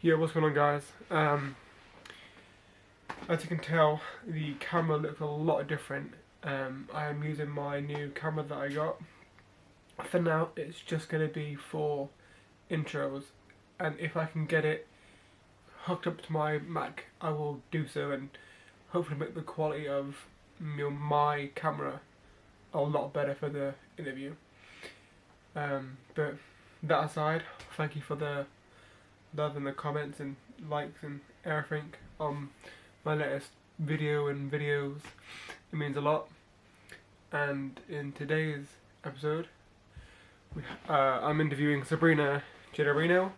Yeah, what's going on, guys? As you can tell, the camera looks a lot different. I am using my new camera that I got. For now, it's just going to be for intros, and if I can get it hooked up to my Mac, I will do so, and hopefully make the quality of my camera a lot better for the interview. But that aside, thank you for the love and the comments and likes and everything on my latest video and videos. It means a lot. And in today's episode, I'm interviewing Sabrina Gennarino,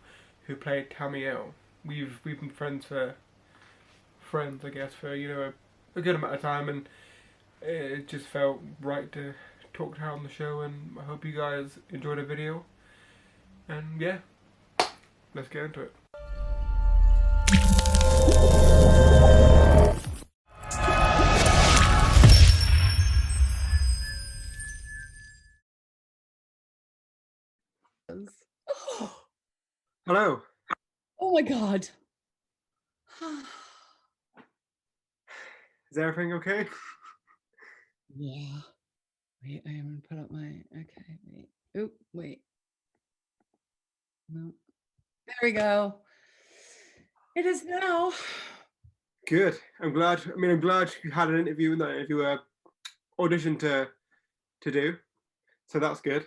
who played Tamiel. We've been friends, I guess, for a good amount of time, and it just felt right to talk to her on the show. And I hope you guys enjoyed the video. And yeah, let's get into it. Hello. Oh my God. Is everything okay? Yeah. Wait, I haven't put up my, okay, wait. Oop, wait. No. There we go. It is now. Good. I'm glad. I'm glad you had an interview and that interview audition to do. So that's good.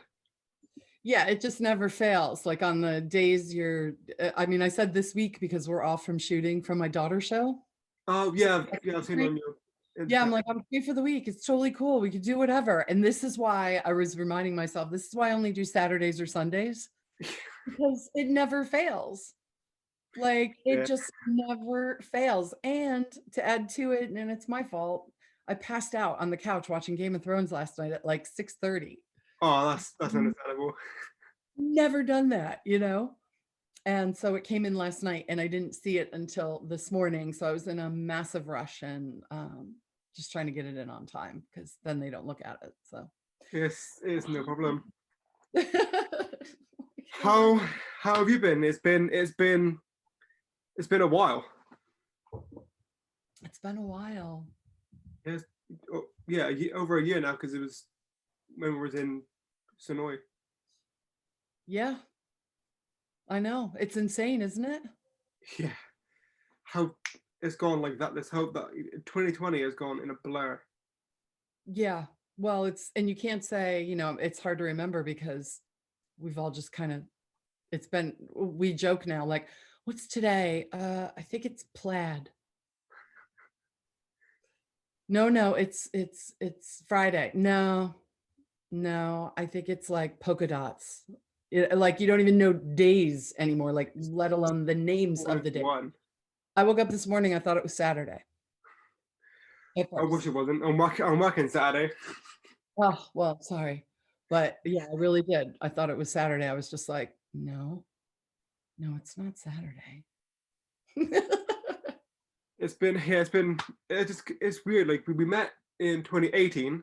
Yeah, it just never fails. Like on the days I said this week because we're off from shooting from my daughter's show. Oh yeah, yeah. I've seen it on your Yeah, I'm Instagram. like, I'm free for the week. It's totally cool. We could do whatever. And this is why I was reminding myself, this is why I only do Saturdays or Sundays, because it never fails. Like it Yeah. just never fails. And to add to it, and it's my fault, I passed out on the couch watching Game of Thrones last night at like 6:30. Oh, that's understandable. Never done that. And so it came in last night and I didn't see it until this morning. So I was in a massive rush and just trying to get it in on time because then they don't look at it. So Yes, it's no problem. oh How God. how have you been? It's been a while. It's been a while. Yes, oh, yeah, over a year now because it was when we was in Sonoy. Yeah, I know. It's insane, isn't it? Yeah. How it's gone like that. Let's hope that 2020 has gone in a blur. Yeah. Well, and you can't say, it's hard to remember because we've all just kind of, we joke now, like, what's today? I think it's plaid. No, it's Friday. No, I think it's like polka dots. Like you don't even know days anymore, like let alone the names of the day. One. I woke up this morning, I thought it was Saturday at I wish first. it wasn't. I'm working Saturday. Oh, well, sorry. But yeah, I really did. I thought it was Saturday. I was just like, no, it's not Saturday. It's weird. Like we met in 2018,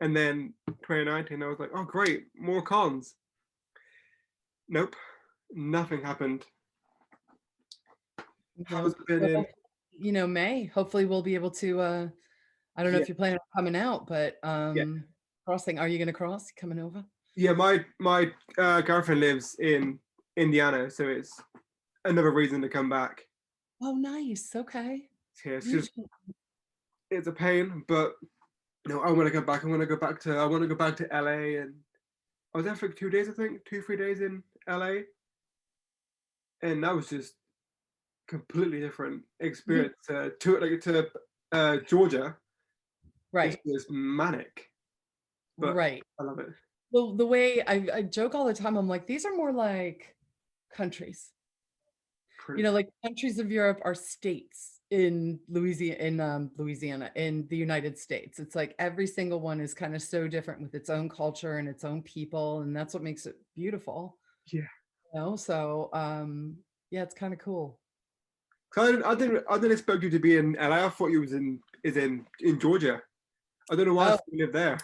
and then 2019. I was like, oh great, more cons. Nope, nothing happened. How's Nope. it been in? Well, May, hopefully we'll be able to, I don't know Yeah, if you're planning on coming out, but yeah, crossing, are you going to cross coming over? yeah. My girlfriend lives in Indiana, so it's another reason to come back. Oh, nice. Okay. Yeah, it's You just it's a pain, but no, I want to go back. I want to go back to LA, and I was there for 2 days, I think, 3 days in LA, and that was just completely different Yeah, experience to Georgia. It right, was manic, but right. I love it. Well, the way I joke all the time, I'm like, these are more like countries. Pretty, Like countries of Europe are states in Louisiana, in the United States. It's like every single one is kind of so different with its own culture and its own people, and that's what makes it beautiful. yeah. So yeah, it's kind of cool. So I didn't expect you to be in LA. I thought you was in Georgia. I don't know why I Oh, thought you lived there.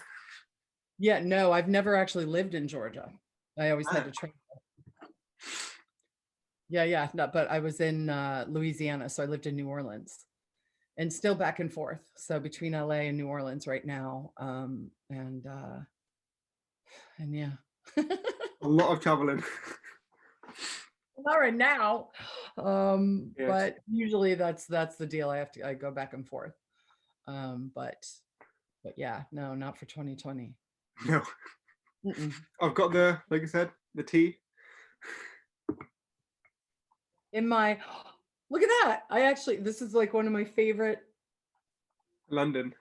yeah, no, I've never actually lived in Georgia. I always had Ah, to train. Yeah. No, but I was in Louisiana, so I lived in New Orleans and still back and forth. So between LA and New Orleans right now. And yeah. A lot of traveling. Not right now. Yes. But usually that's the deal. I go back and forth. But yeah, no, not for 2020. No. Mm-mm. I've got the, like I said, the tea. In my look at that. This is like one of my favorite. London.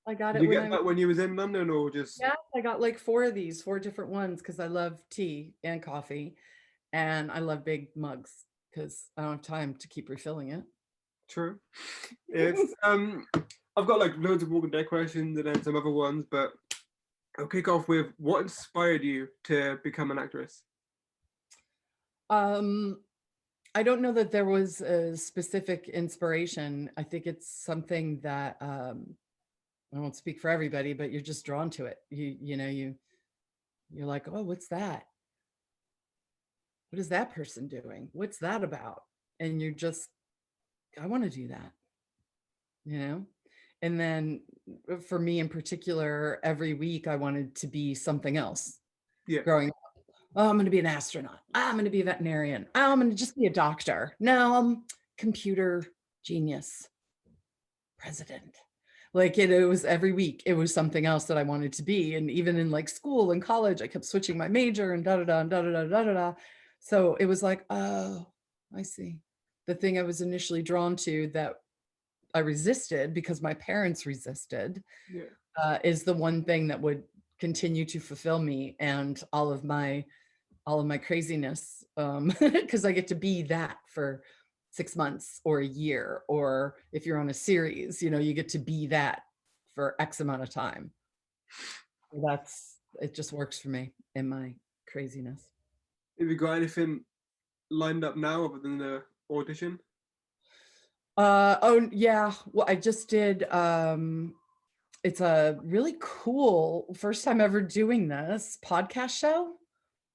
I got Did it you when get that when you was in London or just? yeah, I got like four different ones because I love tea and coffee and I love big mugs because I don't have time to keep refilling it. True. It's I've got like loads of Walking Dead questions and then some other ones, but I'll kick off with what inspired you to become an actress? Um, I don't know that there was a specific inspiration. I think it's something that I won't speak for everybody, but you're just drawn to it. You're like, oh, what's that? What is that person doing? What's that about? And you're just, I want to do that, you know? And then for me in particular, every week I wanted to be something else Yeah. growing up. Oh, I'm going to be an astronaut. I'm going to be a veterinarian. I'm going to just be a doctor. No, I'm computer genius president. Like it was every week, it was something else that I wanted to be. And even in like school and college, I kept switching my major and da da da and da da da da da da. So it was like, oh, I see. The thing I was initially drawn to that I resisted because my parents resisted Yeah. is the one thing that would continue to fulfill me and all of my craziness because I get to be that for 6 months or a year, or if you're on a series, you get to be that for X amount of time. That's it just works for me in my craziness. Have you got anything lined up now other than the audition? Oh yeah, well I just did it's a really cool first time ever doing this podcast show.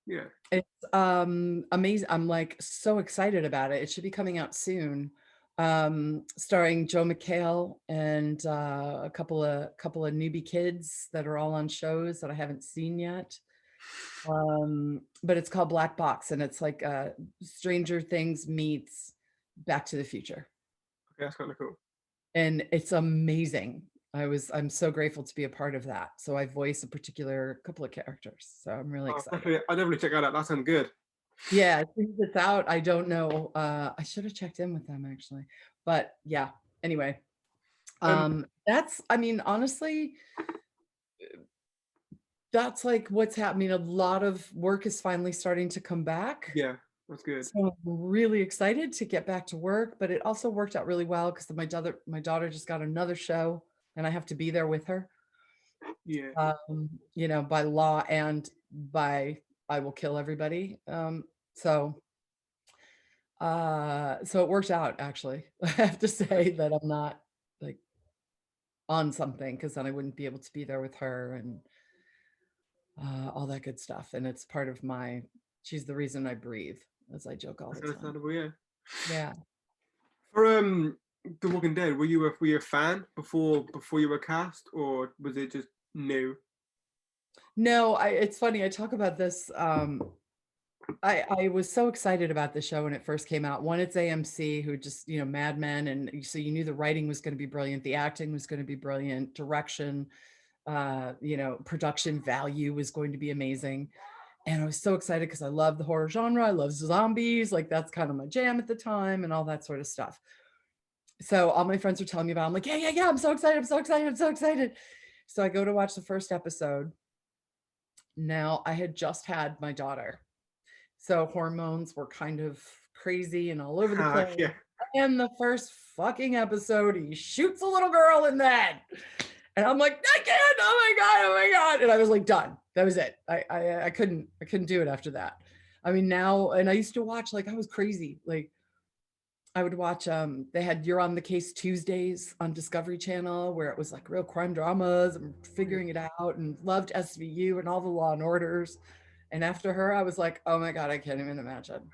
Yeah. It's amazing. I'm like so excited about it. It should be coming out soon. Starring Joe McHale and a couple of newbie kids that are all on shows that I haven't seen yet. But it's called Black Box and it's like Stranger Things meets Back to the Future. Okay, that's kind of cool. And it's amazing. I'm so grateful to be a part of that. So I voice a particular couple of characters. So I'm really excited. I'll definitely check that out. That sounds good. Yeah, as soon as it's out, I don't know. I should have checked in with them actually. But yeah, anyway. Um, That's I mean, honestly, that's like what's happening. A lot of work is finally starting to come back. yeah, that's good. So I'm really excited to get back to work, but it also worked out really well because my daughter just got another show and I have to be there with her. Yeah. By law and by I will kill everybody. So it worked out actually. I have to say that I'm not like on something because then I wouldn't be able to be there with her and all that good stuff. And it's part of she's the reason I breathe, as I joke all That's the time. understandable. Yeah. Yeah. For The Walking Dead, were you a fan before you were cast, or was it just new? No, it's funny. I talk about this. I was so excited about the show when it first came out. One, it's AMC, who just, Mad Men. And so you knew the writing was going to be brilliant. The acting was going to be brilliant. Direction, production value was going to be amazing. And I was so excited because I love the horror genre. I love zombies. Like that's kind of my jam at the time and all that sort of stuff. So all my friends were telling me about it. I'm like, yeah. I'm so excited. I'm so excited. I'm so excited. So I go to watch the first episode. Now I had just had my daughter. So hormones were kind of crazy and all over the place. Yeah. And the first fucking episode, he shoots a little girl in the head. And I'm like, I can't, oh my God. And I was like, done. That was it. I couldn't do it after that. I mean, now, and I used to watch, like, I was crazy. Like, I would watch, they had You're on the Case Tuesdays on Discovery Channel, where it was like real crime dramas and figuring it out, and loved SVU and all the Law and Orders. And after her, I was like, oh my God, I can't even imagine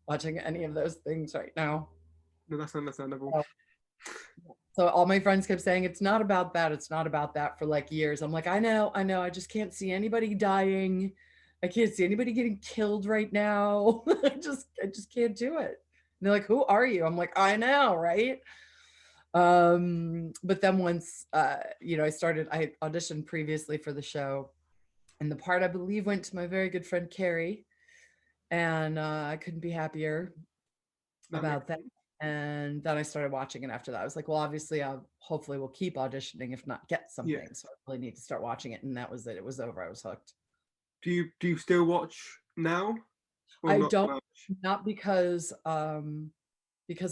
watching any of those things right now. No, that's understandable. So, so all my friends kept saying, it's not about that. It's not about that for like years. I'm like, I know. I just can't see anybody dying. I can't see anybody getting killed right now. I just can't do it. And they're like, who are you? I'm like, I know, right? But then once I auditioned previously for the show, and the part I believe went to my very good friend Carrie, and I couldn't be happier That makes about that. And then I started watching it after that. I was like, well, obviously I'll hopefully will keep auditioning, if not get yeah. something. So I really need to start watching it. And that was it. It was over. I was hooked. Do you still watch now, or I not so don't, much? not because I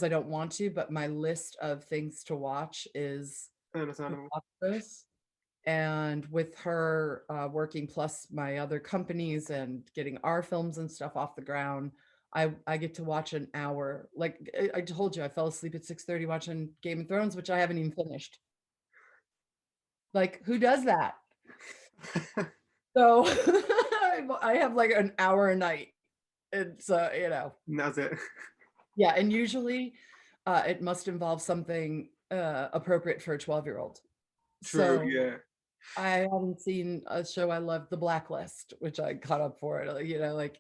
don't want to, but my list of things to watch is Understandable. preposterous. And with her working plus my other companies and getting our films and stuff off the ground, I get to watch an hour. Like I told you, I fell asleep at 6:30 watching Game of Thrones, which I haven't even finished. Like, who does that? So I have like an hour a night. It's And that's it. yeah, and usually it must involve something appropriate for a 12-year-old. True. So Yeah. I haven't seen a show I love, The Blacklist, which I caught up for it. Like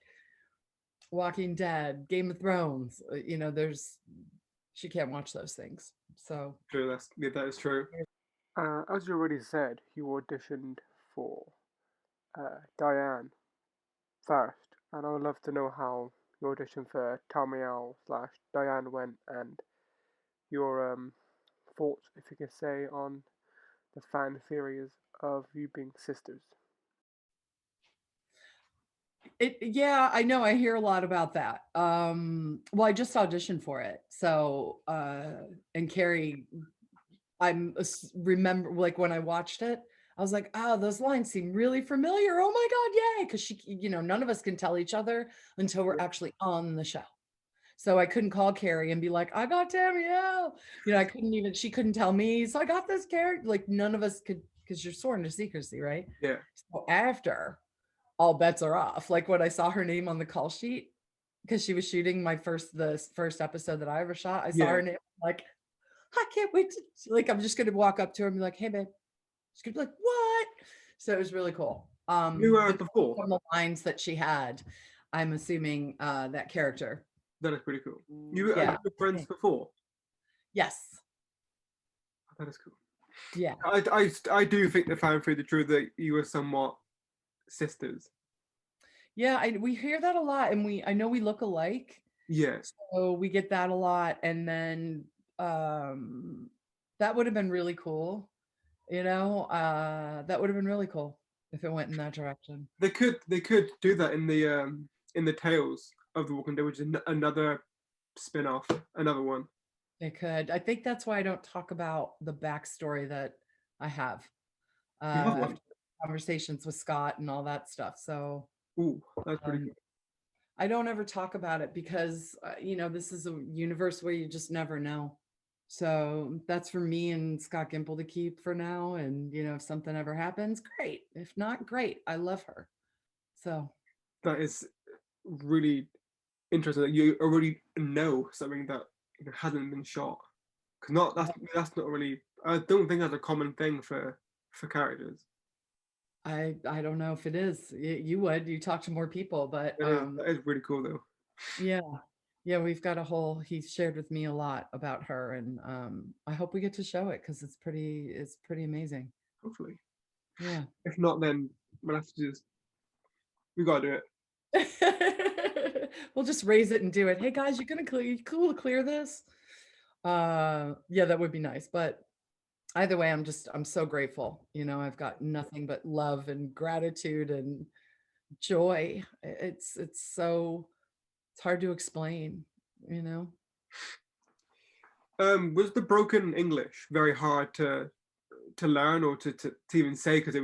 Walking Dead, Game of Thrones. She can't watch those things. So True. That is true. As you already said, you auditioned for Diane first, and I would love to know how your audition for Tamiel slash Diane went, and your thoughts, if you can say, on the fan theories of you being sisters. yeah, I know. I hear a lot about that. Well, I just auditioned for it. So and Carrie, remember like when I watched it, I was like, oh, those lines seem really familiar. Oh my God, yay. Because none of us can tell each other until we're Yeah. actually on the show. So I couldn't call Carrie and be like, I got Tamiel. She couldn't tell me. So I got this character. Like none of us could, because you're sworn to secrecy, right? Yeah. So after, all bets are off. Like when I saw her name on the call sheet, because she was shooting the first episode that I ever shot, I saw Yeah. her name, like, I can't wait to, like, I'm just gonna walk up to her and be like, hey babe. She's gonna be like, what? So it was really cool. You were But before. from the lines that she had, I'm assuming that character. That is pretty cool. You were Yeah. friends before. Yes. That is cool. Yeah. I do think the fan theory, the truth that you were somewhat sisters. Yeah. We hear that a lot, and I know we look alike. Yeah. So we get that a lot. And then that would have been really cool. That would have been really cool if it went in that direction. They could do that in the Tales of the Walking Dead, which is another spin-off, another one. They could. I think that's why I don't talk about the backstory that I have You have one. after conversations with Scott and all that stuff. So Ooh, that's pretty cool. I don't ever talk about it because, this is a universe where you just never know. So that's for me and Scott Gimple to keep for now. And, if something ever happens, great. If not, great. I love her. So That is really interesting that you already know something that hasn't been shot. Cause that's not really. I don't think that's a common thing for characters. I don't know if it is. You would. You talk to more people, but That is really cool though. yeah. Yeah, we've got he shared with me a lot about her, and I hope we get to show it because it's pretty amazing. Hopefully, Yeah. if not, then we'll have to we gotta do it. We'll just raise it and do it. Hey guys, you cool to clear this? Yeah, that would be nice. But either way, I'm so grateful. I've got nothing but love and gratitude and joy. It's hard to explain, you know. Was the broken English very hard to learn or to even say because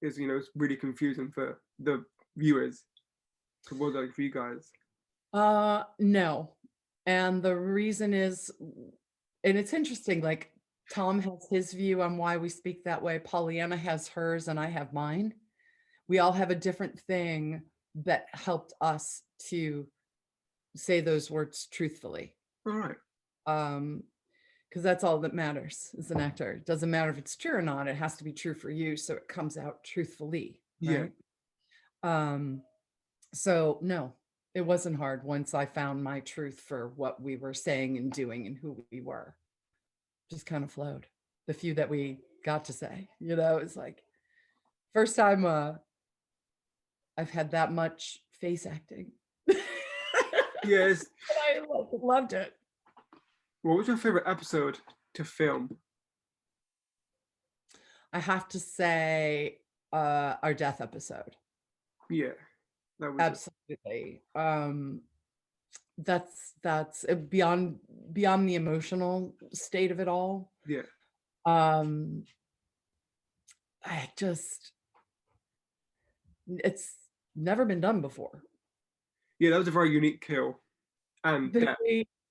it's really confusing for the viewers? So what was that like for you guys? No. And the reason is, and it's interesting, like Tom has his view on why we speak that way, Pollyanna has hers, and I have mine. we all have a different thing that helped us to say those words truthfully. All right. Because that's all that matters as an actor. It doesn't matter if it's true or not. It has to be true for you, so it comes out truthfully, Yeah. right? So no, it wasn't hard once I found my truth for what we were saying and doing and who we were. Just kind of flowed. The few that we got to say, it's like first time I've had that much face acting. Yes. I loved it. What was your favorite episode to film? I have to say our death episode. Yeah, that was Absolutely. That's beyond the emotional state of it all. Yeah. It's never been done before. Yeah, that was a very unique kill. And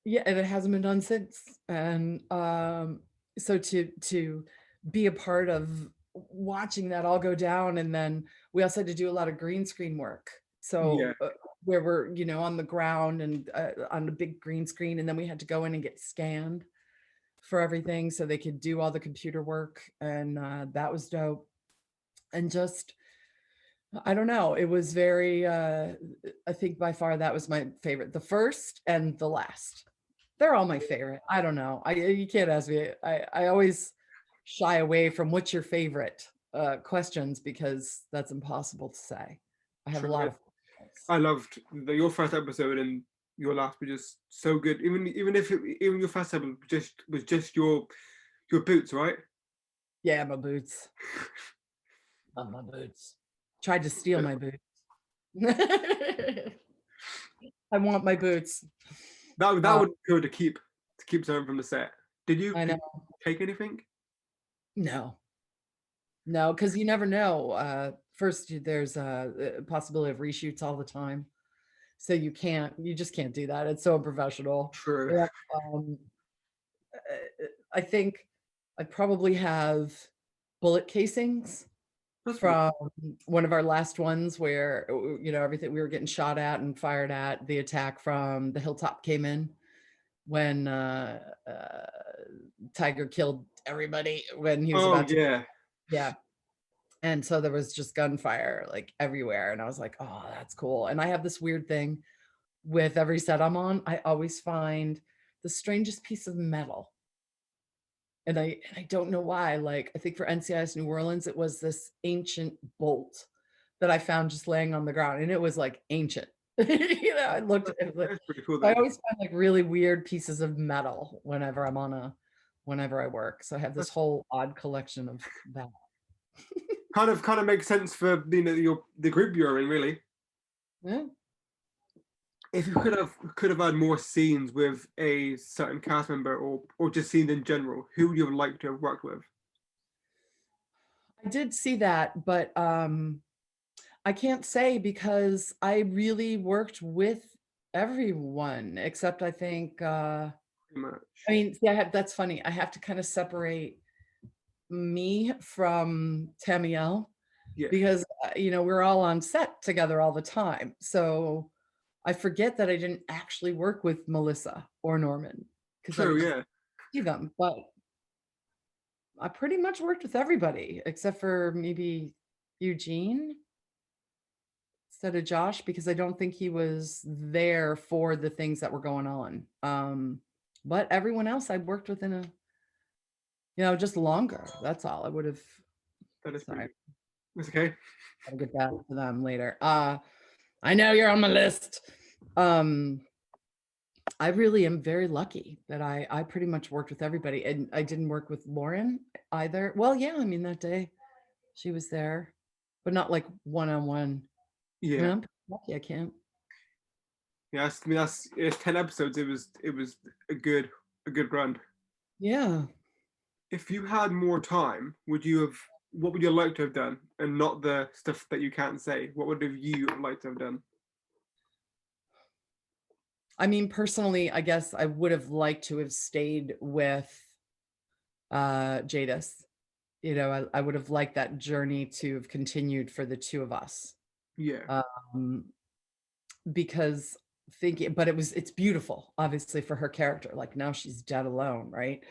yeah, and it hasn't been done since. And so to be a part of watching that all go down, and then we also had to do a lot of green screen work. So where we're on the ground and on a big green screen, and then we had to go in and get scanned for everything so they could do all the computer work, and that was dope. And just I don't know, it was very I think by far that was my favorite. The first and the last, they're all my favorite. I don't know, you can't ask me. I always shy away from what's your favorite questions, because that's impossible to say. I have a lot of favorites. I loved your first episode and your last were just so good. Even if even your first episode was just your boots, right? Yeah, my boots. Love my boots. Tried to steal my boots. I want my boots. That would be good to keep someone from the set. Did you take anything? No, because you never know. First, there's a possibility of reshoots all the time, so you just can't do that. It's so unprofessional. True. Yeah, I think I probably have bullet casings from one of our last ones where everything we were getting shot at and fired at. The attack from the hilltop came in when Tiger killed everybody when he was about to. Yeah. And so there was just gunfire like everywhere, and I was like, oh, that's cool. And I have this weird thing with every set I'm on. I always find the strangest piece of metal. And I don't know why. Like, I think for NCIS New Orleans, it was this ancient bolt that I found just laying on the ground, and it was like ancient. I looked at it. Like, pretty cool, I always find like really weird pieces of metal whenever I work. So I have this whole odd collection of that. kind of makes sense for the group you're in, really. Yeah. If you could have had more scenes with a certain cast member or just scenes in general, who would you have liked to have worked with? I did see that, but I can't say, because I really worked with everyone except I think pretty much. I mean, yeah, that's funny. I have to kind of separate me from Tamiel, because we're all on set together all the time. So I forget that I didn't actually work with Melissa or Norman, because I see them, but I pretty much worked with everybody except for maybe Eugene instead of Josh, because I don't think he was there for the things that were going on. But everyone else I worked with in just longer. That's all. I would have. That is sorry. It's okay. I'll get back to them later. I know you're on my list. I really am very lucky that I pretty much worked with everybody, and I didn't work with Lauren either. Well, yeah, I mean, that day she was there, but not like one-on-one. Yeah. I mean, I'm lucky I can't. Yeah, I mean, it's 10 episodes. It was a good run. Yeah. If you had more time, what would you like to have done? And not the stuff that you can't say. What would you like to have done? I mean, personally, I guess I would have liked to have stayed with Jadis. You know, I would have liked that journey to have continued for the two of us. Yeah. Um, because thinking, but it's beautiful, obviously, for her character. Like now she's dead alone, right?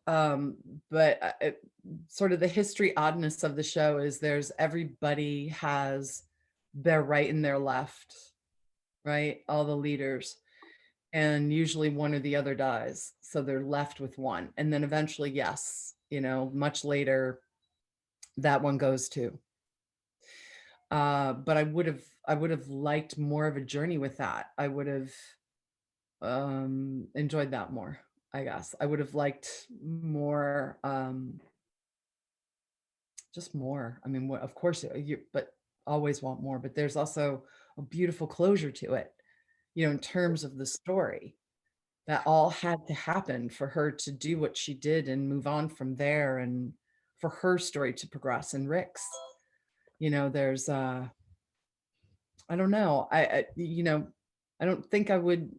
Um, but sort of the history oddness of the show is there's everybody has their right and their left, right? All the leaders. And usually one or the other dies. So they're left with one. And then eventually, yes, you know, much later, that one goes too. But I would have liked more of a journey with that. I would have enjoyed that more, I guess. I would have liked more, just more. I mean, of course you, but always want more, but there's also a beautiful closure to it, you know, in terms of the story. That all had to happen for her to do what she did and move on from there, and for her story to progress. And Rick's, you know, there's I don't know. You know, I don't think I would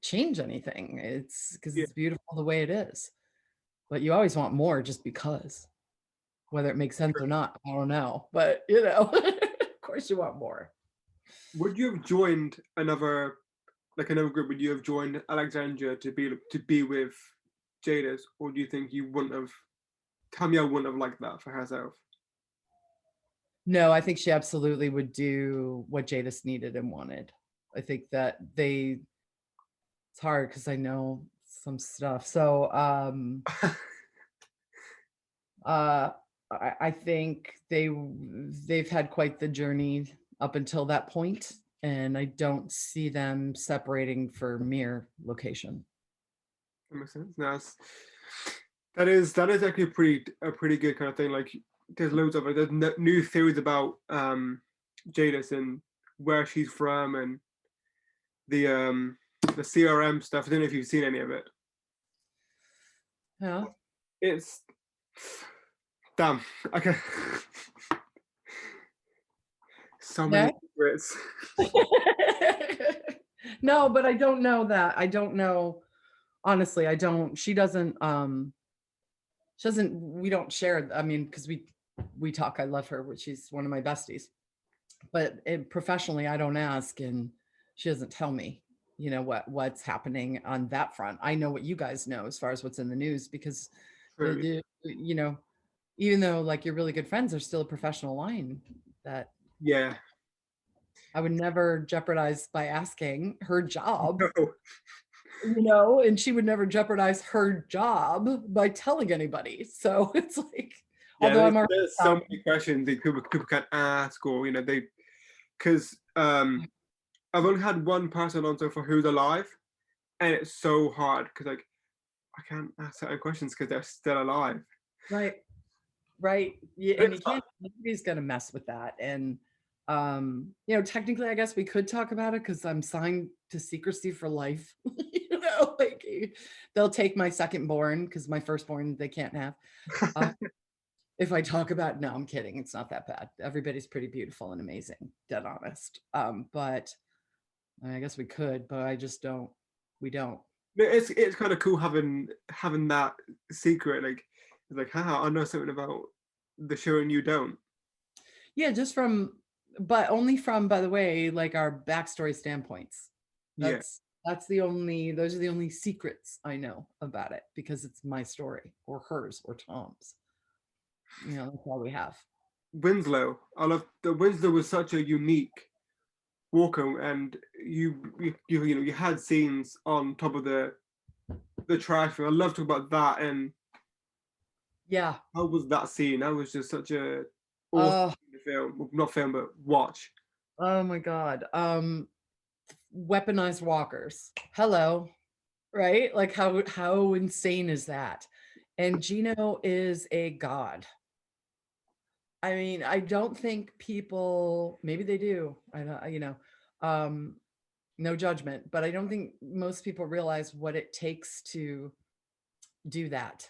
change anything. It's because Yeah. it's beautiful the way it is. But you always want more just because. Whether it makes sense or not, I don't know. But you know, of course you want more. Would you have joined another group? Would you have joined Alexandria to be with Jadis, or do you think you wouldn't have? Tamiel wouldn't have liked that for herself. No, I think she absolutely would do what Jadis needed and wanted. I think that it's hard because I know some stuff. So uh I think they've had quite the journey up until that point, and I don't see them separating for mere location. That makes sense. No, that is actually a pretty good kind of thing. Like there's loads of it. There's new theories about Jadis and where she's from and the CRM stuff. I don't know if you've seen any of it. Yeah. It's damn. Okay. So many No. secrets. No, but I don't know that. I don't know. Honestly, I don't. She doesn't, we don't share. I mean, because we talk. I love her, she's one of my besties. But professionally, I don't ask, and she doesn't tell me, you know, what's happening on that front. I know what you guys know as far as what's in the news, because True. you know, even though like you're really good friends, there's still a professional line that Yeah. I would never jeopardize by asking her job, No. you know, and she would never jeopardize her job by telling anybody. So it's like, Yeah. although There's, I'm a there's so many questions that people can't ask, or they because I've only had one person on so far who's alive, and it's so hard because like I can't ask certain questions because they're still alive. right. Right. Yeah, But and you it's fun. can't, nobody's gonna mess with that. And you know, technically I guess we could talk about it because I'm signed to secrecy for life. You know, like they'll take my second born because my firstborn they can't have. Uh, if I talk about, no, I'm kidding. It's not that bad. Everybody's pretty beautiful and amazing, dead honest. But I guess we could, but I just don't, we don't. It's kind of cool having that secret. Like it's like, haha, I know something about the show and you don't. Yeah, just from, but only from, by the way, like our backstory standpoints. Yeah. That's the only, those are the only secrets I know about it because it's my story or hers or Tom's. You know, that's all we have. Winslow. I love the Winslow was such a unique Walker, and you had scenes on top of the trash. I love talking about that, and Yeah. how was that scene? That was just such a awesome Oh, film. Well, not film, but watch. oh my God. Weaponized walkers. Hello. Right? Like how insane is that? And Gino is a god. I mean, I don't think people, maybe they do. I don't, you know, um, no judgment, but I don't think most people realize what it takes to do that.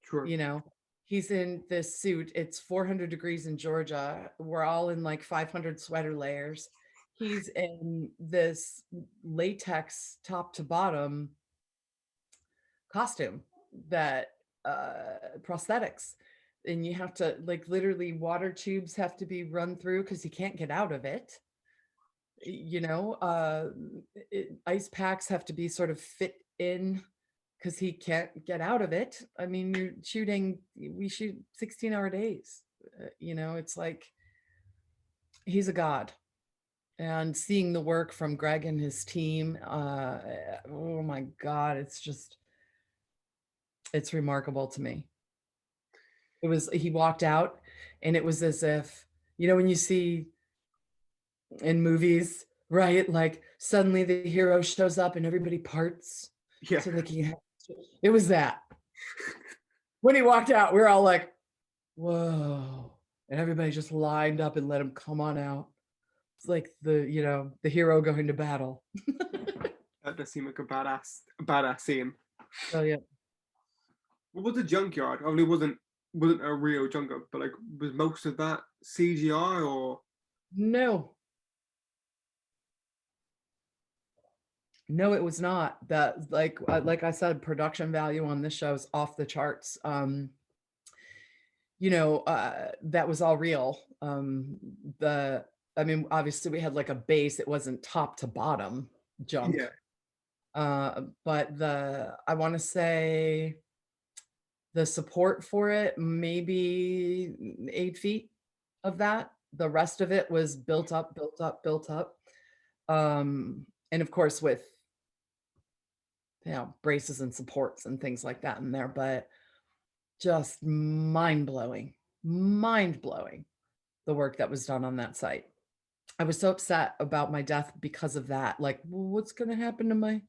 Sure. You know, he's in this suit. It's 400 degrees in Georgia. We're all in like 500 sweater layers. He's in this latex top to bottom costume that prosthetics and you have to like literally water tubes have to be run through because you can't get out of it. You know, ice packs have to be sort of fit in because he can't get out of it. I mean, we shoot 16-hour days. You know, it's like he's a god. And seeing the work from Greg and his team, oh my God, it's remarkable to me. He walked out and it was as if, you know, when you see in movies, right? Like suddenly the hero shows up and everybody parts Yeah. so they can, it was that. When he walked out, we were all like, whoa. And everybody just lined up and let him come on out. It's like the hero going to battle. That does seem like a badass scene. Oh yeah. What was the junkyard? Obviously, wasn't a real junkyard, but like, was most of that CGI or? No, it was not. That like I said, production value on this show is off the charts. That was all real. I mean, obviously we had like a base. It wasn't top to bottom junk. Yeah. But I want to say the support for it, maybe 8 feet of that. The rest of it was built up. And of course with, braces and supports and things like that in there, but just mind-blowing, the work that was done on that site. I was so upset about my death because of that. Like, what's going to happen to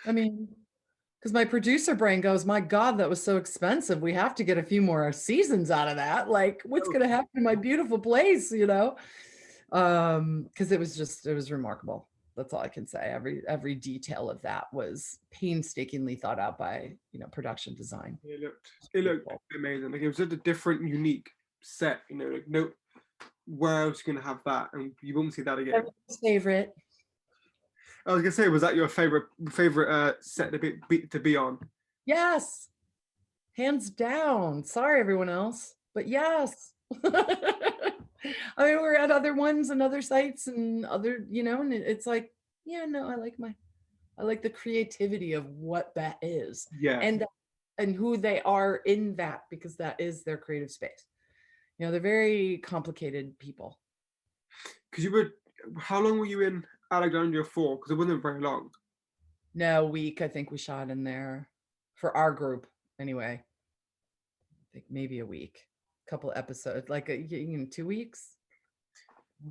because my producer brain goes, my God, that was so expensive. We have to get a few more seasons out of that. Like, what's going to happen to my beautiful place, Because it was remarkable. That's all I can say. Every detail of that was painstakingly thought out by, production design. It looked amazing. Like it was just a different, unique set. Like no, where else you gonna have that, and you won't see that again. Favorite. I was gonna say, was that your favorite set to be on? Yes, hands down. Sorry, everyone else, but yes. I mean, we're at other ones and other sites and other, and it's like, yeah, no, I like the creativity of what that is. Yeah. And who they are in that, because that is their creative space. They're very complicated people. Because how long were you in Alexandria for? Because it wasn't very long. No, a week. I think we shot in there for our group anyway. I think maybe a week, a couple episodes, like 2 weeks.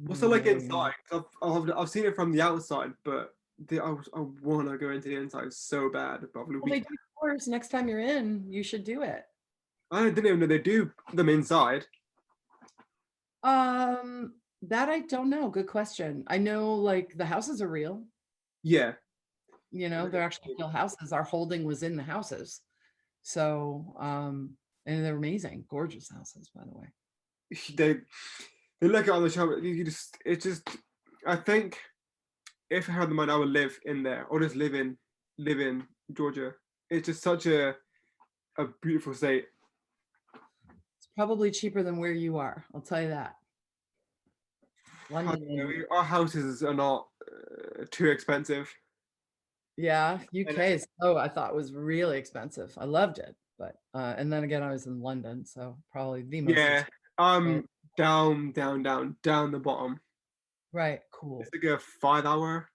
What's it like inside? I've seen it from the outside, but I want to go into the inside so bad. Probably. Well, they do tours next time you're in. You should do it. I didn't even know they do them inside. That I don't know. Good question. I know like the houses are real. Yeah. They're actually real houses. Our holding was in the houses. So, and they're amazing, gorgeous houses, by the way. They look at on the show. I think if I had the money, I would live in there or just live in Georgia. It's just such a beautiful state. It's probably cheaper than where you are. I'll tell you that. London. Our houses are not too expensive. Yeah, UK. I thought it was really expensive. I loved it, but and then again, I was in London, so probably the most. Yeah, down the bottom. Right. Cool. It's like a 5-hour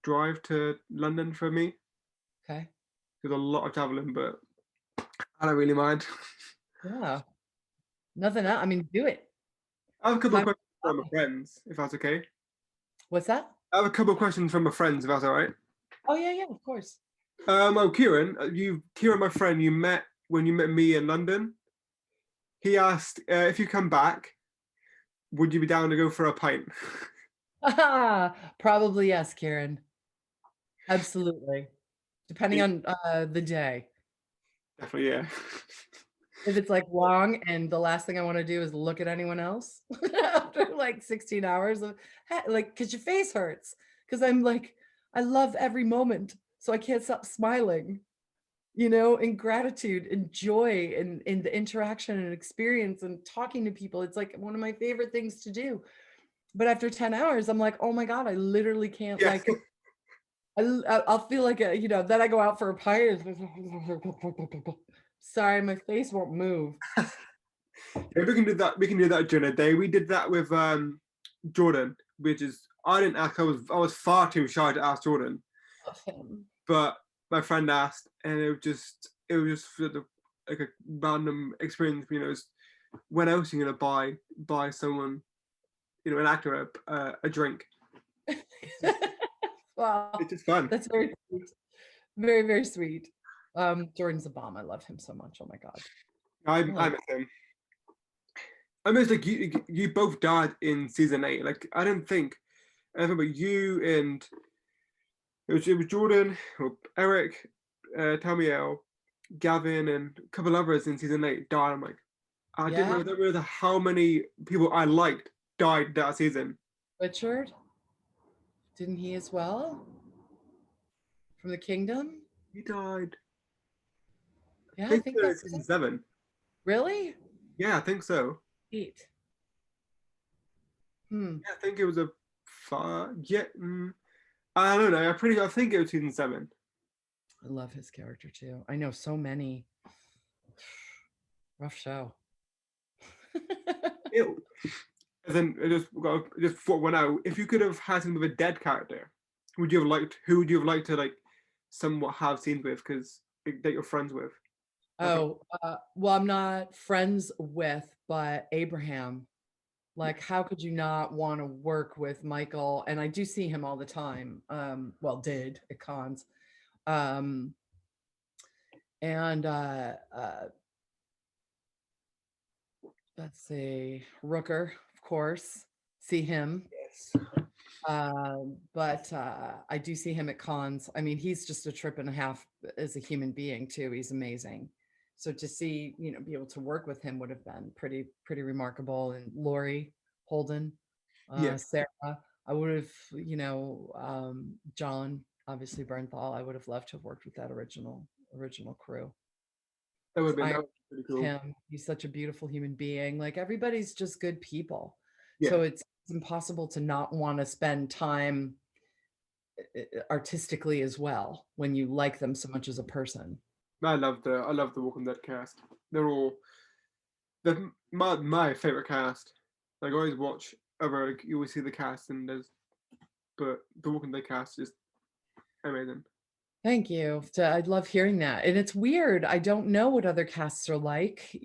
drive to London for me. Okay. There's a lot of traveling, but I don't really mind. Yeah. Nothing else. I mean, do it. I have a couple of questions from my friends, if that's okay. What's that? I have a couple of questions from my friends, if that's all right. Oh yeah, of course. Kieran, my friend, you met when you met me in London. He asked if you come back, would you be down to go for a pint? Probably yes, Kieran. Absolutely. Depending on the day. Definitely, yeah. If it's like long and the last thing I want to do is look at anyone else after like 16 hours of like, because your face hurts. Because I'm like, I love every moment. So I can't stop smiling. and gratitude and joy and the interaction and experience and talking to people. It's like one of my favorite things to do. But after 10 hours, I'm like, oh my God, I literally can't Yeah. I'll feel like then I go out for a pint. Sorry, my face won't move. Yeah, we can do that. We can do that during a day. We did that with Jordan, which is I didn't ask. I was far too shy to ask Jordan, Love him. but my friend asked, and it was just sort of like a random experience. When else are you gonna buy someone, an actor a drink? Wow, It's just fun. that's very sweet. Very, very sweet. Jordan's a bomb. I love him so much. Oh my God. I miss him. I miss like you both died in season 8. Like I don't think I remember you and it was Jordan, or Eric, Tamiel, Gavin, and a couple others in season 8 died. I'm like, Yeah, I don't realize how many people I liked died that season. Richard, didn't he as well? From the kingdom? He died. I Yeah, I think think so, that's season it. 7. Really? Yeah, I think so. 8. Hmm. Yeah, I think it was a far. Yeah, I don't know. I think it was season 7. I love his character too. I know so many. Rough show. It, and then just thought one out. If you could have had him with a dead character, would you have liked? Who would you have liked to like somewhat have scenes with? Because that you're friends with. Oh, well, I'm not friends with, but Abraham. Like, how could you not want to work with Michael? And I do see him all the time. Well, did at cons. Um, and let's see, Rooker, of course, see him. Yes. But I do see him at cons. I mean, he's just a trip and a half as a human being too. He's amazing. So to see, be able to work with him would have been pretty remarkable. And Lori Holden, Yeah, Sarah, I would have, John, obviously Bernthal. I would have loved to have worked with that original crew. that I would be pretty cool. him. He's such a beautiful human being. Like everybody's just good people. Yeah, So it's impossible to not want to spend time artistically as well when you like them so much as a person. I love the Walking Dead cast. They're my favorite cast. Like I always watch other like, you always see the cast but the Walking Dead cast is amazing. Thank you. I love hearing that. And it's weird. I don't know what other casts are like,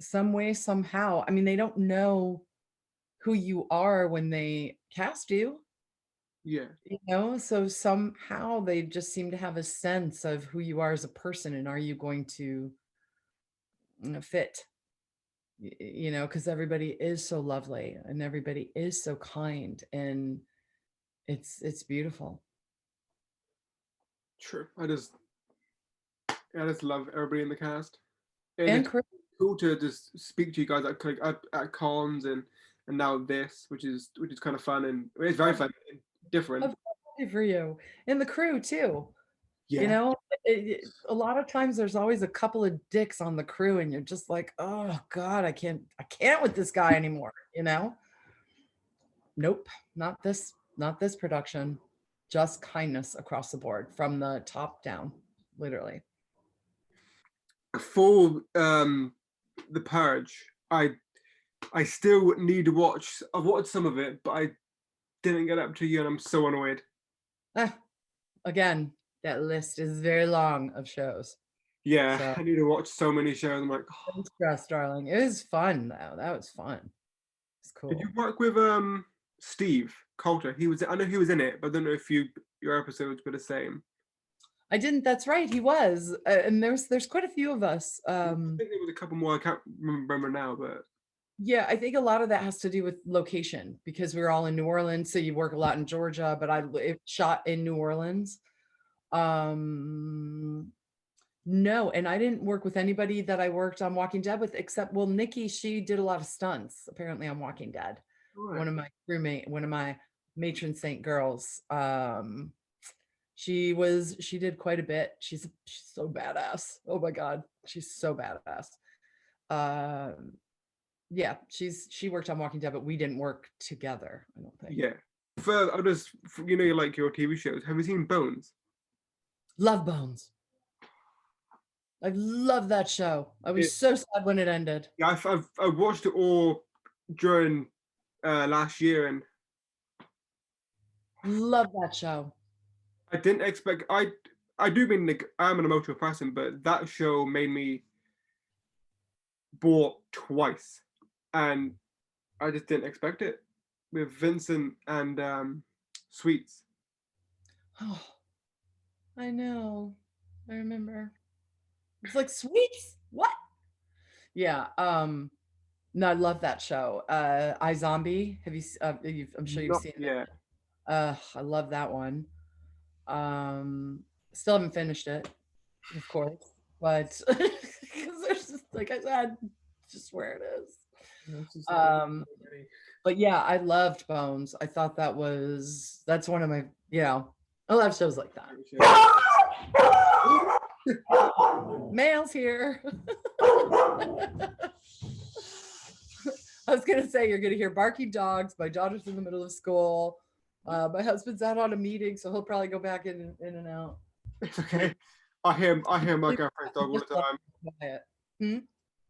some way, somehow. I mean, they don't know who you are when they cast you. Yeah, So somehow they just seem to have a sense of who you are as a person and are you going to fit, because everybody is so lovely and everybody is so kind and it's beautiful. true. I just love everybody in the cast, and And it's Chris, cool to just speak to you guys at cons and now this, which is kind of fun and it's very love, fun and different. love for you and the crew too. You Yeah, know, a lot of times there's always a couple of dicks on the crew and you're just like, oh God, I can't with this guy anymore, Nope, not this production. Just kindness across the board from the top down, literally. for the Purge, I still need to watch. I've watched some of it, but I didn't get up to you, and I'm so annoyed. Ah, again, that list is very long of shows. Yeah, So I need to watch so many shows. I'm like, don't stress, darling. It was fun though. That was fun. It's did you cool. work with Steve Coulter? I know he was in it, but I don't know if your episodes were the same. I didn't. That's right. He was, and there's quite a few of us. I think there was a couple more. I can't remember now, but Yeah, I think a lot of that has to do with location because we were all in New Orleans, so you work a lot in Georgia, but it shot in New Orleans. Um, no, and I didn't work with anybody that I worked on Walking Dead with except, well, Nikki, she did a lot of stunts apparently on Walking Dead. all right. One of my matron saint girls. She did quite a bit. She's so badass. Oh my God. She's so badass. Um, yeah, she worked on Walking Dead, but we didn't work together, I don't think. Yeah. I just, you like your TV shows. Have you seen Bones? Love Bones. I love that show. I was so sad when it ended. Yeah, I watched it all during last year, and Love that show. I didn't expect. I do mean like I'm an emotional person, but that show made me bored twice, and I just didn't expect it with Vincent and Sweets. Oh, I know. I remember. It's like Sweets. What? Yeah. No, I love that show. iZombie. Have you? I'm sure you've Not seen it. yet. I love that one. Still haven't finished it, of course, but because there's just, like I said, just where it is. But yeah, I loved Bones. I thought that's one of my, I love shows like that. Male's here. I was gonna say you're gonna hear barking dogs. My daughter's in the middle of school. My husband's out on a meeting, so he'll probably go back in and out. It's okay. I hear my girlfriend's dog all the time.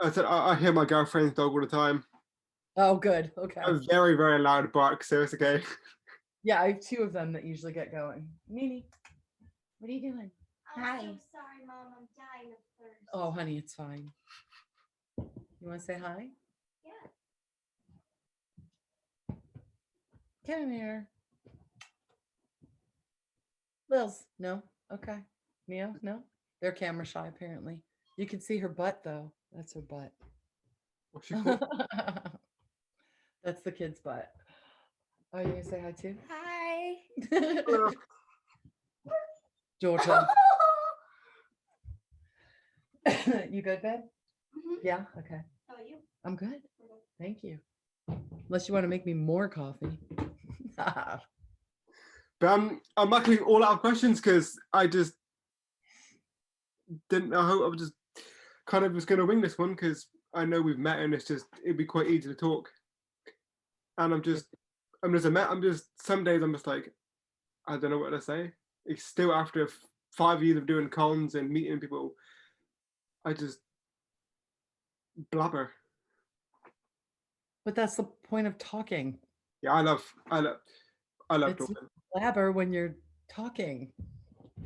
I said I hear my girlfriend's dog all the time. Oh, good. Okay. A very, very loud bark, so it's okay. Yeah, I have two of them that usually get going. Mimi, what are you doing? Hi. I'm so sorry, Mom. I'm dying of thirst. Oh, honey, it's fine. You want to say hi? Yeah. Come here. Lils, no? Okay. Mia, no? They're camera shy, apparently. You can see her butt, though. That's her butt. What's she called? That's the kid's butt. Oh, you gonna say hi too? Hi. Georgia. You good, babe? Mm-hmm. Yeah? Okay. How are you? I'm good. Thank you. Unless you want to make me more coffee. But I'm actually all out of questions because I just didn't know how I was just kind of was going to wing this one because I know we've met and it'd be quite easy to talk. And I'm just some days I'm just like, I don't know what to say. It's still after 5 years of doing cons and meeting people, I just blabber. But that's the point of talking. Yeah, I love It's talking. blabber when you're talking.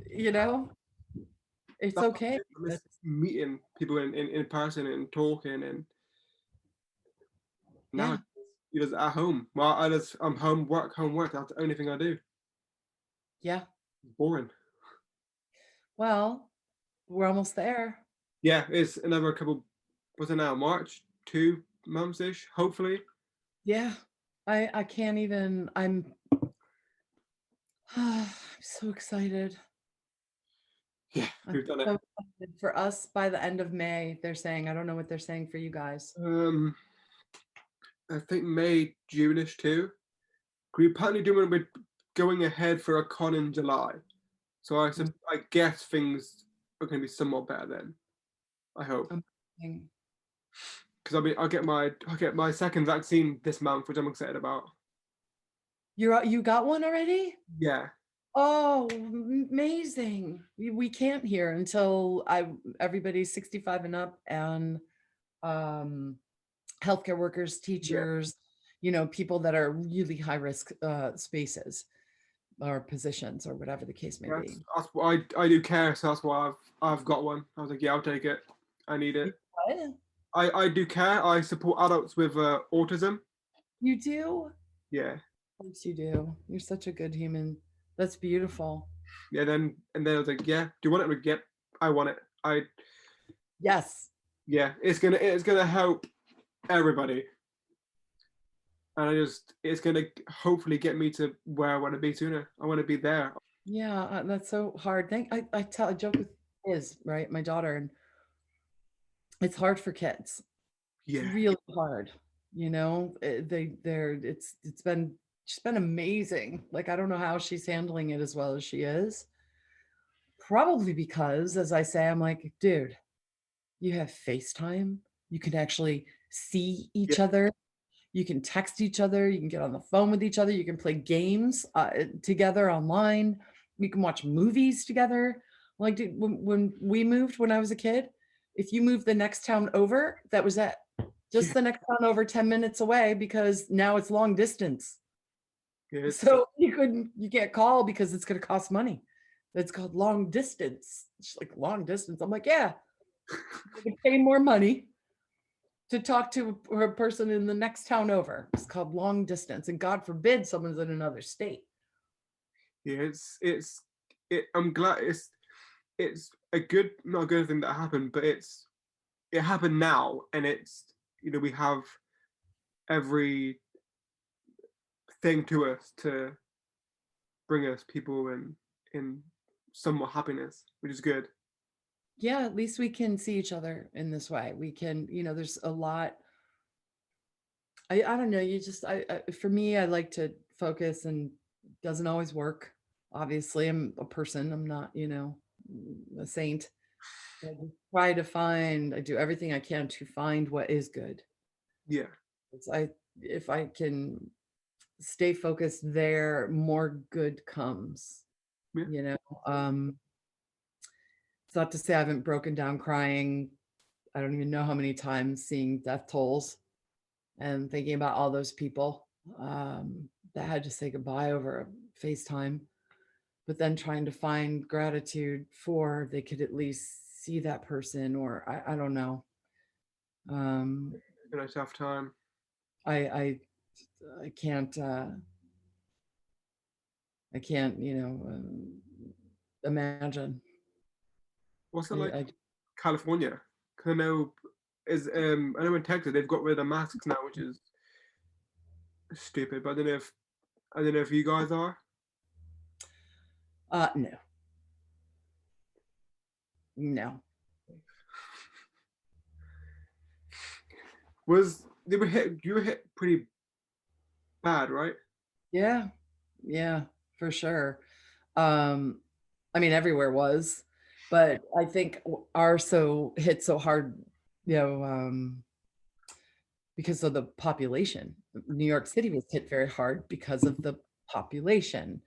It's That's okay. I miss meeting people in person and talking and now Yeah. you're just at home. Well, I'm home, work. That's the only thing I do. Yeah. Boring. Well, we're almost there. Yeah, it's another couple. What's it now? March, 2 months ish. Hopefully. Yeah. I can't even. I'm so excited. Yeah, we've done it. So excited. For us, by the end of May, they're saying. I don't know what they're saying for you guys. I think May, June-ish too. We're apparently we're going ahead for a con in July, so I guess things are going to be somewhat better then. I hope. Because I'll get my second vaccine this month, which I'm excited about. You got one already? Yeah. Oh, amazing. We can't here until everybody's 65 and up, and healthcare workers, teachers, people that are really high risk spaces or positions or whatever the case may be. That's why I do care, so that's why I've got one. I was like, yeah, I'll take it. I need it. What? I do care. I support adults with autism. You do? Yeah. Yes, you do. You're such a good human. That's beautiful. Yeah. And then I was like, yeah. Do you want it? Like, yep. I want it. Yes. Yeah. It's gonna help everybody, and it's gonna hopefully get me to where I want to be sooner. I want to be there. Yeah, that's so hard. I joke with Liz, right, my daughter, and it's hard for kids. Yeah. It's really hard. She's been amazing. Like, I don't know how she's handling it as well as she is. probably because, as I say, I'm like, dude, you have FaceTime. You can actually see each Yeah. other. You can text each other. You can get on the phone with each other. You can play games together online. You can watch movies together. Like, dude, when we moved when I was a kid, if you moved the next town over, that was it. Just Yeah. the next town over 10 minutes away, because now it's long distance. Yeah, So you can't call because it's going to cost money. It's called long distance. It's like long distance. I'm like, yeah, you pay more money to talk to a person in the next town over. It's called long distance. And God forbid someone's in another state. yeah, I'm glad it's a good, not a good thing that happened, but it happened now, and we have every thing to us to bring us people in somewhat happiness, which is good. Yeah, at least we can see each other in this way. We can, there's a lot. I don't know. For me, I like to focus, and doesn't always work. Obviously, I'm a person. I'm not, a saint. I just I do everything I can to find what is good. Yeah, If I can stay focused there, more good comes, yeah, you know. It's not to say I haven't broken down crying. I don't even know how many times seeing death tolls and thinking about all those people that had to say goodbye over FaceTime, but then trying to find gratitude for they could at least see that person, or I don't know. it's been a tough time. I I I can't imagine. What's it like, I California? 'Cause I know in Texas they've got rid of masks now, which is stupid. But I don't know if you guys are. No, no. You were hit pretty bad, right? Yeah, yeah, for sure. Um, I mean, everywhere was, but I think our so hit so hard, you know, because of the population. New York City was hit very hard because of the population.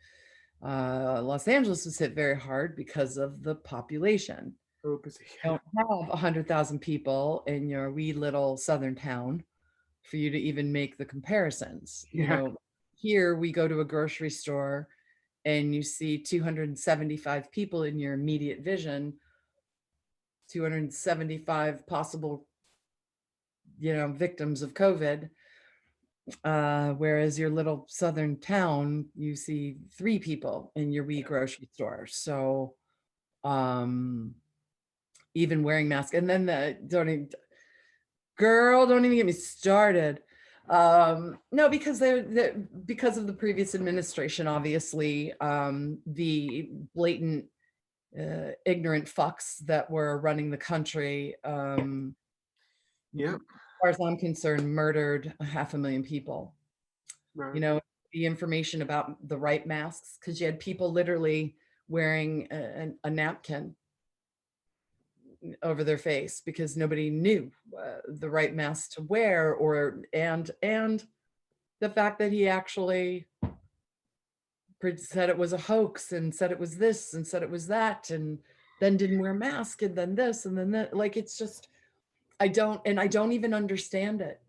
Los Angeles was hit very hard because of the population. Oh, busy. You don't have 100,000 people in your wee little southern town for you to even make the comparisons. Yeah, Here we go to a grocery store and you see 275 people in your immediate vision, 275 possible, victims of COVID. Whereas your little southern town, you see 3 people in your wee grocery store. So, um, even wearing masks, and then don't even get me started. No, because because of the previous administration, obviously, the blatant ignorant fucks that were running the country, yeah, as far as I'm concerned, murdered 500,000 people. right. The information about the right masks, because you had people literally wearing a napkin over their face because nobody knew the right mask to wear, and the fact that he actually said it was a hoax and said it was this and said it was that, and then didn't wear a mask, and then this and then that. Like, it's just, I don't even understand it.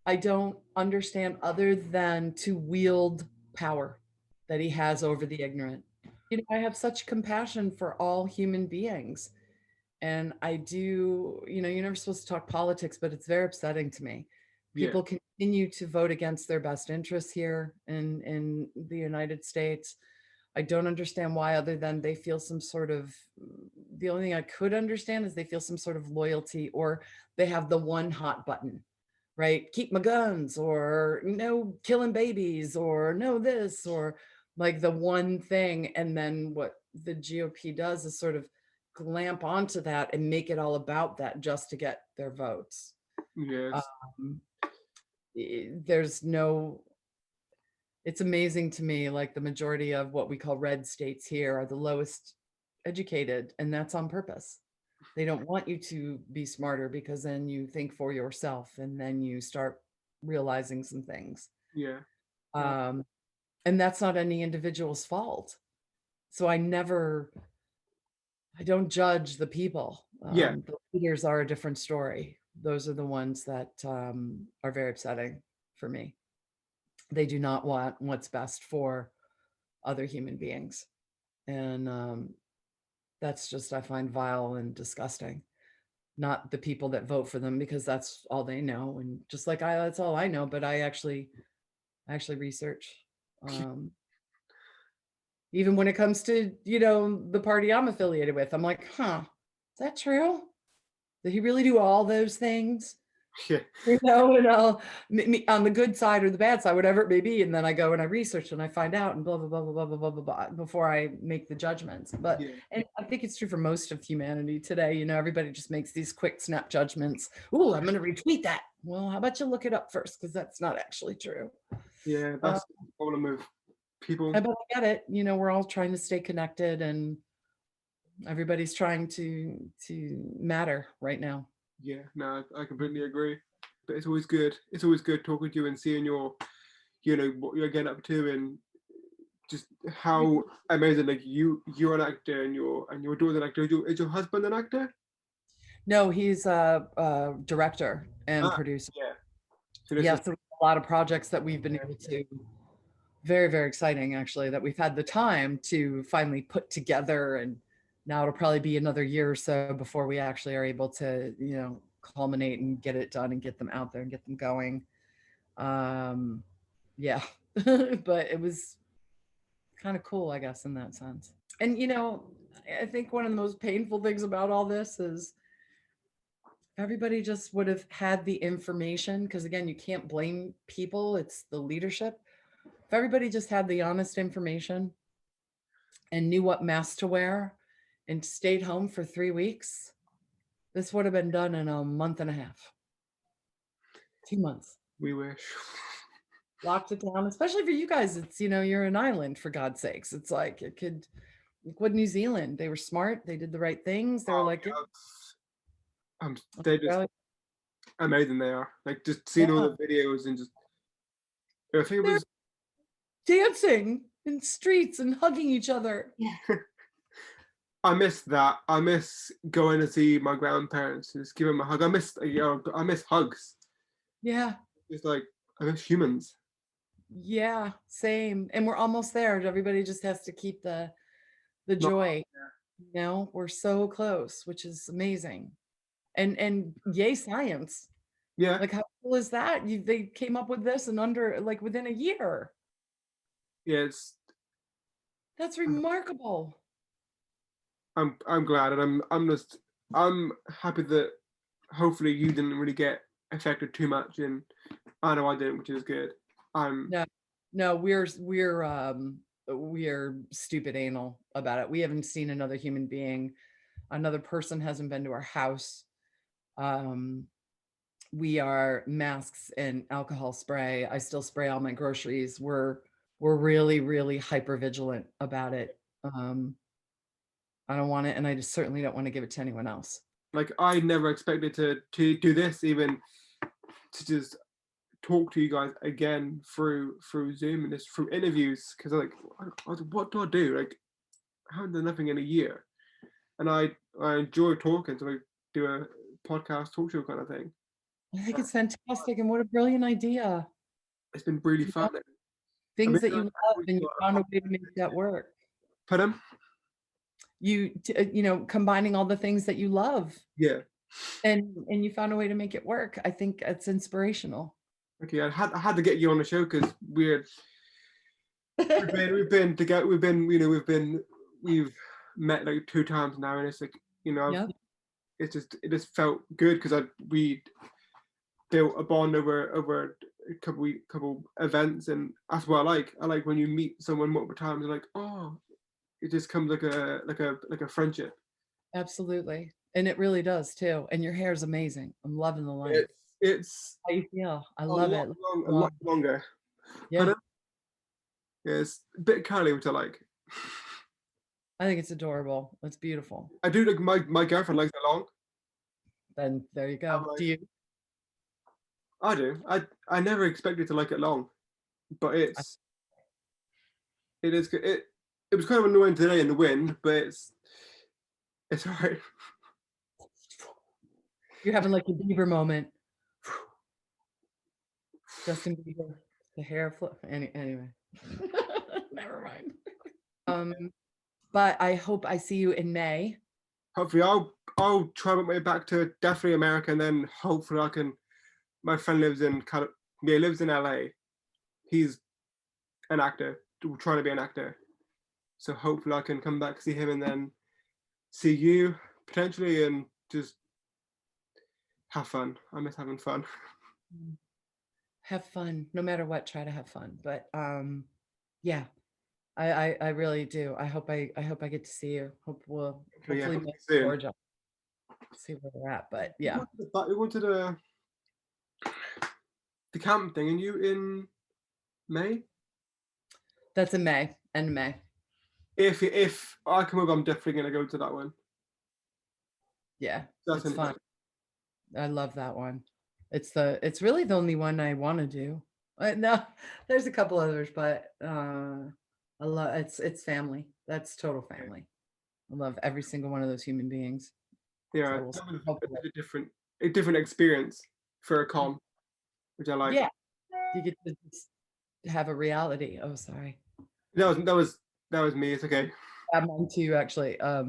I don't understand, other than to wield power that he has over the ignorant. I have such compassion for all human beings. And I do, you're never supposed to talk politics, but it's very upsetting to me. Yeah, People continue to vote against their best interests here in the United States. I don't understand why, other than they feel some sort of, the only thing I could understand is they feel some sort of loyalty, or they have the one hot button, right? Keep my guns, or no killing babies, or no this, or like the one thing. And then what the GOP does is sort of glamp onto that and make it all about that just to get their votes. yes, Um, there's no, it's amazing to me, like the majority of what we call red states here are the lowest educated, and that's on purpose. They don't want you to be smarter because then you think for yourself and then you start realizing some things. Yeah. And that's not any individual's fault. So I don't judge the people. Yeah. The leaders are a different story. Those are the ones that are very upsetting for me. They do not want what's best for other human beings. And that's just, I find vile and disgusting. Not the people that vote for them, because that's all they know. And just like that's all I know, but I actually research. Even when it comes to, the party I'm affiliated with, I'm like, is that true? Did he really do all those things? Yeah. And I'll on the good side or the bad side, whatever it may be. And then I go and I research and I find out and blah, blah, blah, blah, blah, blah, blah, blah, blah, before I make the judgments. But, Yeah. and I think it's true for most of humanity today. Everybody just makes these quick snap judgments. Oh, I'm going to retweet that. Well, how about you look it up first? Because that's not actually true. Yeah, that's the problem with people. But I get it. We're all trying to stay connected and everybody's trying to matter right now. Yeah, no, I completely agree. But it's always good. It's always good talking to you and seeing what you're getting up to, and just how amazing. Like you're an actor, and your daughter's an actor. Is your husband an actor? No, he's a director and producer. Yeah. So a lot of projects that we've been able to, very, very exciting actually, that we've had the time to finally put together. And now it'll probably be another year or so before we actually are able to, culminate and get it done and get them out there and get them going. Yeah, but it was kind of cool, I guess, in that sense. And, I think one of the most painful things about all this is everybody just would have had the information, because again, you can't blame people, it's the leadership. If everybody just had the honest information and knew what mask to wear and stayed home for 3 weeks, this would have been done in a month and a half. 2 months. We wish. Locked it down, especially for you guys. It's, you're an island, for God's sakes. It's like what New Zealand, they were smart. They did the right things. They were like, they're just amazing. They are, like, just seeing all the videos and just, I think it was dancing in streets and hugging each other. I miss that. I miss going to see my grandparents and just give them a hug. I miss hugs. Yeah. It's like, I miss humans. Yeah, same. And we're almost there. Everybody just has to keep the joy. We're so close, which is amazing. And yay, science. Yeah. Like, how cool is that? They came up with this and within a year. Yeah, That's remarkable. I'm glad, and I'm happy that hopefully you didn't really get affected too much, and I know I didn't, which is good. No, we're stupid anal about it. We haven't seen another human being. Another person hasn't been to our house. We are masks and alcohol spray. I still spray all my groceries. We're really, really hyper vigilant about it. I don't want it, and I just certainly don't want to give it to anyone else. Like, I never expected to do this, even to just talk to you guys again through Zoom and just through interviews, because I was like, what do I do? Like, I haven't done nothing in a year, and I enjoy talking, so I do a podcast talk show kind of thing. I think it's fantastic, and what a brilliant idea. It's been really fun. Things that you love, and you found a way to make that work. Pardon? Combining all the things that you love. Yeah. And you found a way to make it work. I think it's inspirational. Okay, I had to get you on the show because we've been together. We've met like 2 times now, and it's like, it just felt good because we built a bond over a couple events, and that's what I like. I like when you meet someone multiple times and like, oh, it just comes like a friendship. Absolutely, and it really does too. And your hair is amazing. I'm loving the length. It's how you feel? I love it. A lot longer. Yeah. Yeah, it's a bit curly, which I like. I think it's adorable. It's beautiful. I do like my girlfriend likes it long. Then there you I'm go. like- Do you? I do. I never expected to like it long, but it is good. It was kind of annoying today in the wind, but it's alright. You're having like a Bieber moment. Justin Bieber, the hair flip. Anyway, never mind. But I hope I see you in May. Hopefully, I'll try my way back to definitely America, and then hopefully I can. My friend lives in lives in LA. He's an actor, trying to be an actor. So hopefully I can come back, see him, and then see you potentially, and just have fun. I miss having fun. Have fun, no matter what. Try to have fun. But yeah, I really do. I hope I get to see you. Hopefully hopefully make soon. Georgia. See where we're at. But yeah, We went to the camp thing, and you in May. that's in May, end of May. If I come over, I'm definitely gonna go to that one. Yeah, That's it's fun. I love that one. It's really the only one I want to do. No, there's a couple others, but I love it's family. That's total family. I love every single one of those human beings. Yeah, So that was a different experience for a con, which I like. Yeah, you get to just have a reality. Oh, sorry. That was me. It's okay. Mine too, actually. I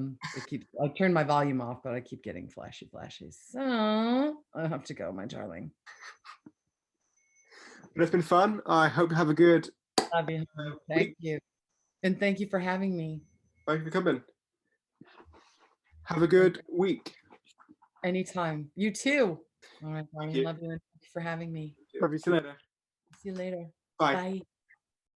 turned my volume off, but I keep getting flashes. So I have to go, my darling. But it's been fun. I hope you have a good Love you. Thank you. And thank you for having me. Thank you for coming. Have a good week. Anytime. You too. All right, darling. you. Love you and thank you for having me. Love you. See you later. See you later. Bye. Bye.